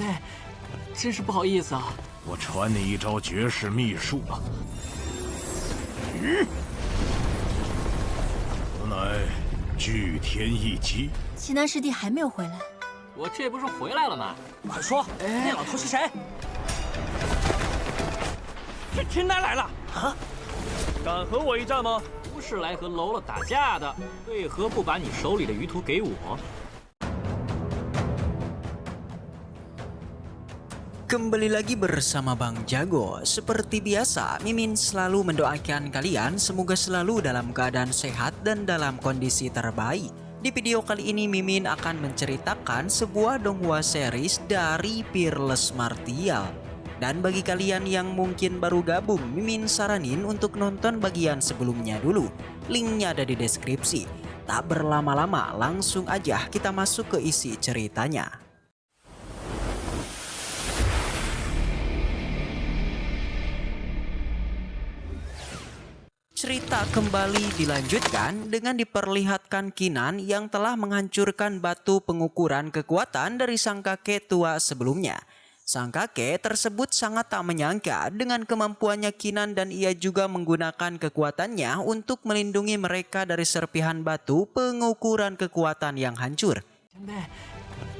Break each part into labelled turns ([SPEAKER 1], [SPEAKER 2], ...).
[SPEAKER 1] 辈，真是不好意思啊。
[SPEAKER 2] 我传你一招绝世秘术啊！此乃聚天一击。
[SPEAKER 3] 齐南师弟还没有回来，
[SPEAKER 1] 我这不是回来了吗？
[SPEAKER 4] 快说，那老头是谁？天南来了啊！敢和我一战吗？
[SPEAKER 1] 不是来和喽啰打架的，为何不把你手里的鱼图给我？
[SPEAKER 5] Kembali lagi bersama Bang Jago. Seperti biasa, Mimin selalu mendoakan kalian semoga selalu dalam keadaan sehat dan dalam kondisi terbaik. Di video kali ini Mimin akan menceritakan sebuah donghua series dari Peerless Martial. Dan bagi kalian yang mungkin baru gabung, Mimin saranin untuk nonton bagian sebelumnya dulu. Linknya ada di deskripsi. Tak berlama-lama, langsung aja kita masuk ke isi ceritanya. Cerita kembali dilanjutkan dengan diperlihatkan Kinan yang telah menghancurkan batu pengukuran kekuatan dari sang kakek tua sebelumnya. Sang kakek tersebut sangat tak menyangka dengan kemampuannya Kinan dan ia juga menggunakan kekuatannya untuk melindungi mereka dari serpihan batu pengukuran kekuatan yang hancur.
[SPEAKER 1] 前辈，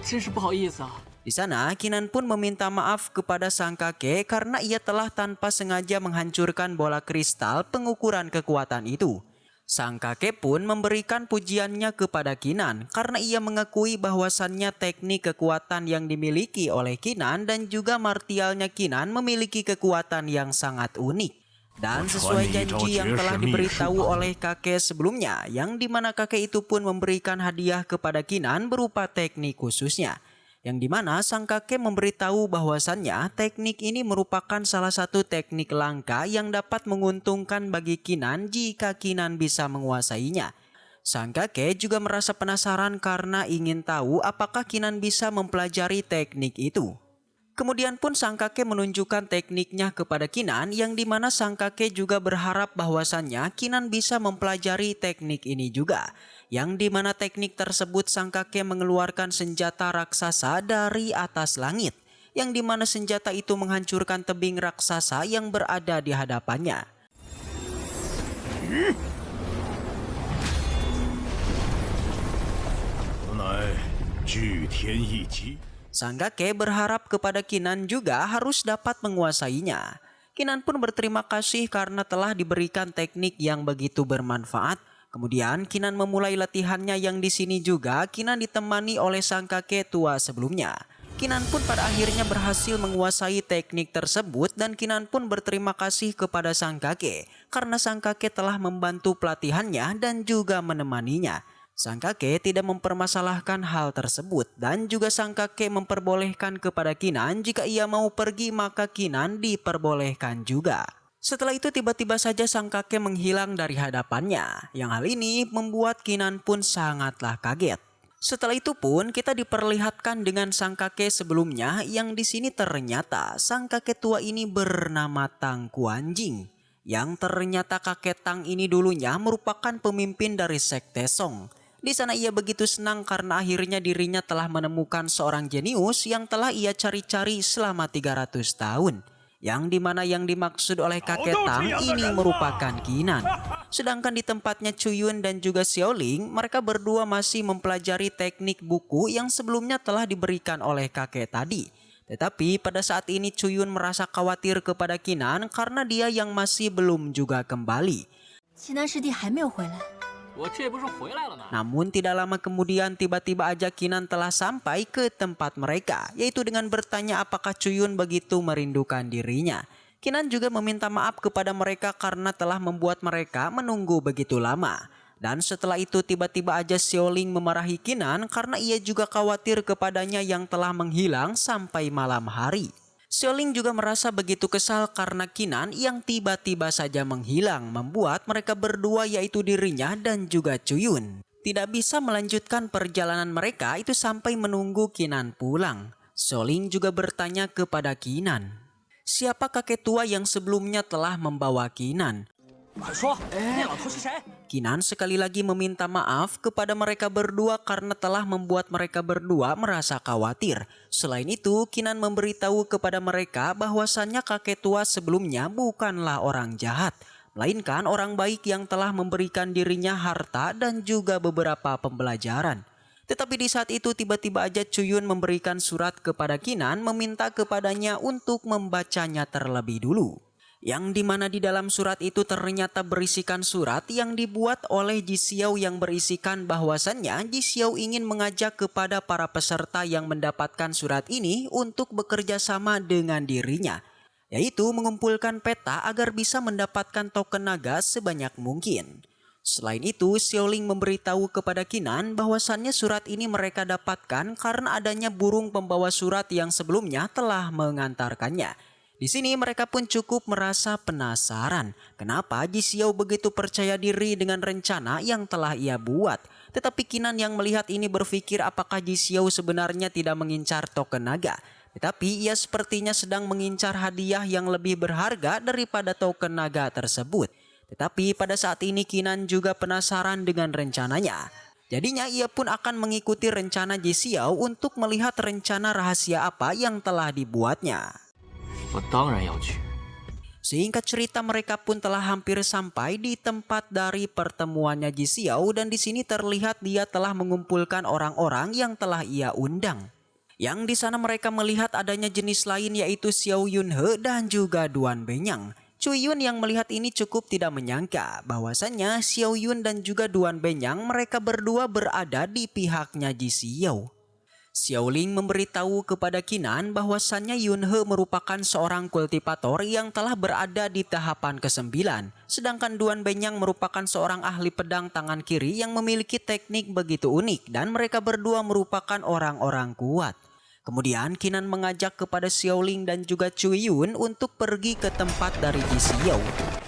[SPEAKER 1] 真是不好意思啊。
[SPEAKER 5] Di sana, Kinan pun meminta maaf kepada sang kakek karena ia telah tanpa sengaja menghancurkan bola kristal pengukuran kekuatan itu. Sang kakek pun memberikan pujiannya kepada Kinan karena ia mengakui bahwasannya teknik kekuatan yang dimiliki oleh Kinan dan juga martialnya Kinan memiliki kekuatan yang sangat unik. Dan sesuai janji yang telah diberitahu oleh kakek sebelumnya, yang dimana kakek itu pun memberikan hadiah kepada Kinan berupa teknik khususnya. Yang dimana sang kakek memberitahu bahwasannya teknik ini merupakan salah satu teknik langka yang dapat menguntungkan bagi Kinan jika Kinan bisa menguasainya. Sang kakek juga merasa penasaran karena ingin tahu apakah Kinan bisa mempelajari teknik itu. Kemudian pun sang kakek menunjukkan tekniknya kepada Kinan yang dimana sang kakek juga berharap bahwasannya Kinan bisa mempelajari teknik ini juga. Yang dimana teknik tersebut sang kakek mengeluarkan senjata raksasa dari atas langit. Yang dimana senjata itu menghancurkan tebing raksasa yang berada di hadapannya. Sang kakek berharap kepada Kinan juga harus dapat menguasainya. Kinan pun berterima kasih karena telah diberikan teknik yang begitu bermanfaat. Kemudian Kinan memulai latihannya yang di sini juga Kinan ditemani oleh sang kakek tua sebelumnya. Kinan pun pada akhirnya berhasil menguasai teknik tersebut dan Kinan pun berterima kasih kepada sang kakek karena sang kakek telah membantu pelatihannya dan juga menemaninya. Sang kakek tidak mempermasalahkan hal tersebut dan juga sang kakek memperbolehkan kepada Kinan jika ia mau pergi maka Kinan diperbolehkan juga. Setelah itu tiba-tiba saja sang kakek menghilang dari hadapannya. Yang hal ini membuat Kinan pun sangatlah kaget. Setelah itu pun kita diperlihatkan dengan sang kakek sebelumnya yang di sini ternyata sang kakek tua ini bernama Tang Kuanjing. Yang ternyata kakek Tang ini dulunya merupakan pemimpin dari Sekte Song. Di sana ia begitu senang karena akhirnya dirinya telah menemukan seorang jenius yang telah ia cari-cari selama 300 tahun. Yang dimana yang dimaksud oleh kakek Tang ini merupakan Kinan. Sedangkan di tempatnya Chuyun dan juga Xiaoling, mereka berdua masih mempelajari teknik buku yang sebelumnya telah diberikan oleh kakek tadi. Tetapi pada saat ini Chuyun merasa khawatir kepada Kinan karena dia yang masih belum juga kembali.
[SPEAKER 3] 齐南师弟还没有回来。
[SPEAKER 1] 我这不是回来了吗？
[SPEAKER 5] Namun tidak lama kemudian tiba-tiba aja Kinan telah sampai ke tempat mereka, yaitu dengan bertanya apakah Chuyun begitu merindukan dirinya. Kinan juga meminta maaf kepada mereka karena telah membuat mereka menunggu begitu lama. Dan setelah itu tiba-tiba aja Xiaoling memarahi Kinan karena ia juga khawatir kepadanya yang telah menghilang sampai malam hari. Xiaoling juga merasa begitu kesal karena Kinan yang tiba-tiba saja menghilang membuat mereka berdua yaitu dirinya dan juga Chuyun tidak bisa melanjutkan perjalanan mereka itu sampai menunggu Kinan pulang. Xiaoling juga bertanya kepada Kinan, siapa kakek tua yang sebelumnya telah membawa Kinan?
[SPEAKER 4] 快说，那老头是谁？
[SPEAKER 5] Kinan sekali lagi meminta maaf kepada mereka berdua karena telah membuat mereka berdua merasa khawatir. Selain itu, Kinan memberitahu kepada mereka bahwasannya kakek tua sebelumnya bukanlah orang jahat, melainkan orang baik yang telah memberikan dirinya harta dan juga beberapa pembelajaran. Tetapi di saat itu tiba-tiba aja Chuyun memberikan surat kepada Kinan meminta kepadanya untuk membacanya terlebih dulu. Yang dimana di dalam surat itu ternyata berisikan surat yang dibuat oleh Ji Xiao yang berisikan bahwasannya Ji Xiao ingin mengajak kepada para peserta yang mendapatkan surat ini untuk bekerja sama dengan dirinya, yaitu mengumpulkan peta agar bisa mendapatkan token naga sebanyak mungkin. Selain itu, Xiaoling memberitahu kepada Kinan bahwasannya surat ini mereka dapatkan karena adanya burung pembawa surat yang sebelumnya telah mengantarkannya. Di sini mereka pun cukup merasa penasaran kenapa Ji Xiao begitu percaya diri dengan rencana yang telah ia buat. Tetapi Kinan yang melihat ini berpikir apakah Ji Xiao sebenarnya tidak mengincar token naga. Tetapi ia sepertinya sedang mengincar hadiah yang lebih berharga daripada token naga tersebut. Tetapi pada saat ini Kinan juga penasaran dengan rencananya. Jadinya ia pun akan mengikuti rencana Ji Xiao untuk melihat rencana rahasia apa yang telah dibuatnya. Singkat cerita mereka pun telah hampir sampai di tempat dari pertemuannya Ji Xiao dan di sini terlihat dia telah mengumpulkan orang-orang yang telah ia undang. Yang di sana mereka melihat adanya jenis lain yaitu Xiao Yunhe dan juga Duan Benyang. Chuyun yang melihat ini cukup tidak menyangka bahwasannya Xiao Yun dan juga Duan Benyang mereka berdua berada di pihaknya Ji Xiao. Xiaoling memberitahu kepada Kinan bahwasannya Yunhe merupakan seorang kultivator yang telah berada di tahapan ke-9. Sedangkan Duan Benyang merupakan seorang ahli pedang tangan kiri yang memiliki teknik begitu unik dan mereka berdua merupakan orang-orang kuat. Kemudian Kinan mengajak kepada Xiaoling dan juga Chuyun untuk pergi ke tempat dari Ji Xiao.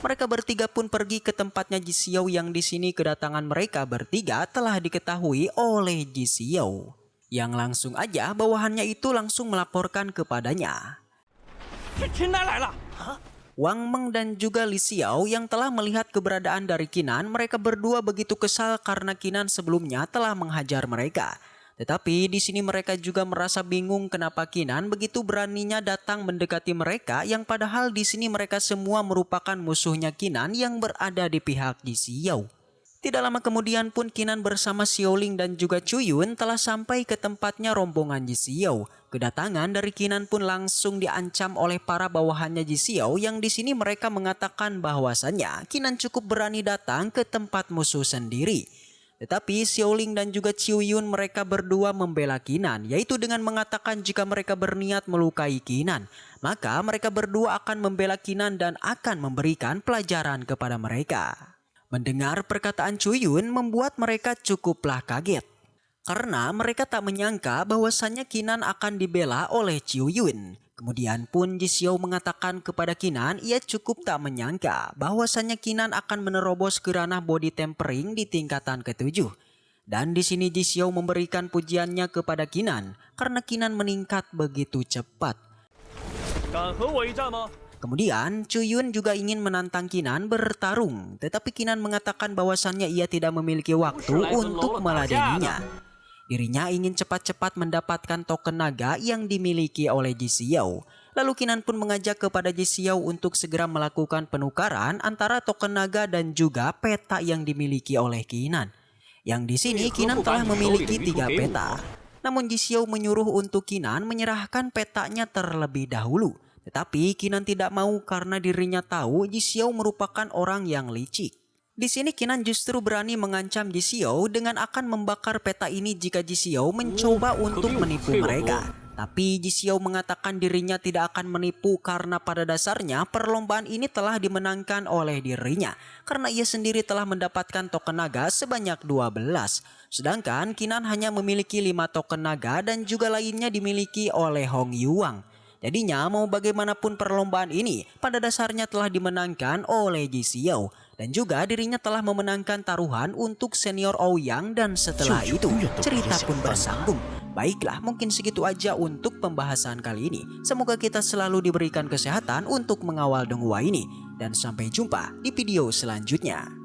[SPEAKER 5] Mereka bertiga pun pergi ke tempatnya Ji Xiao yang di sini kedatangan mereka bertiga telah diketahui oleh Ji Xiao. Yang langsung aja bawahannya itu langsung melaporkan kepadanya. Wang Meng dan juga Li Xiao yang telah melihat keberadaan dari Kinan, mereka berdua begitu kesal karena Kinan sebelumnya telah menghajar mereka. Tetapi di sini mereka juga merasa bingung kenapa Kinan begitu beraninya datang mendekati mereka yang padahal di sini mereka semua merupakan musuhnya Kinan yang berada di pihak Ji Xiao. Tidak lama kemudian pun Kinan bersama Xiaoling dan juga Chuyun telah sampai ke tempatnya rombongan Ji Xiao. Kedatangan dari Kinan pun langsung diancam oleh para bawahannya Ji Xiao yang di sini mereka mengatakan bahwasannya Kinan cukup berani datang ke tempat musuh sendiri. Tetapi Xiaoling dan juga Chuyun mereka berdua membela Kinan, yaitu dengan mengatakan jika mereka berniat melukai Kinan, maka mereka berdua akan membela Kinan dan akan memberikan pelajaran kepada mereka. Mendengar perkataan Chuyun membuat mereka cukuplah kaget. Karena mereka tak menyangka bahwasannya Kinan akan dibela oleh Chuyun. Kemudian pun Ji Xiao mengatakan kepada Kinan ia cukup tak menyangka bahwasannya Kinan akan menerobos ke ranah body tempering di tingkatan ke-7. Dan di sini Ji Xiao memberikan pujiannya kepada Kinan karena Kinan meningkat begitu cepat. Kemudian Chuyun juga ingin menantang Kinan bertarung, tetapi Kinan mengatakan bahwasannya ia tidak memiliki waktu untuk meladeninya. Dirinya ingin cepat-cepat mendapatkan token naga yang dimiliki oleh Ji Xiao. Lalu Kinan pun mengajak kepada Ji Xiao untuk segera melakukan penukaran antara token naga dan juga peta yang dimiliki oleh Kinan. Yang di sini Kinan telah memiliki 3 peta. Namun Ji Xiao menyuruh untuk Kinan menyerahkan petanya terlebih dahulu. Tetapi Kinan tidak mau karena dirinya tahu Ji Xiao merupakan orang yang licik. Di sini Kinan justru berani mengancam Ji Xiao dengan akan membakar peta ini jika Ji Xiao mencoba untuk menipu mereka. Tapi Ji Xiao mengatakan dirinya tidak akan menipu karena pada dasarnya perlombaan ini telah dimenangkan oleh dirinya. Karena ia sendiri telah mendapatkan token naga sebanyak 12. Sedangkan Kinan hanya memiliki 5 token naga dan juga lainnya dimiliki oleh Hong Yuang. Jadinya mau bagaimanapun perlombaan ini pada dasarnya telah dimenangkan oleh Ji Xiao. Dan juga dirinya telah memenangkan taruhan untuk senior Ouyang dan setelah itu cerita pun bersambung. Baiklah, mungkin segitu aja untuk pembahasan kali ini. Semoga kita selalu diberikan kesehatan untuk mengawal donghua ini. dan sampai jumpa di video selanjutnya.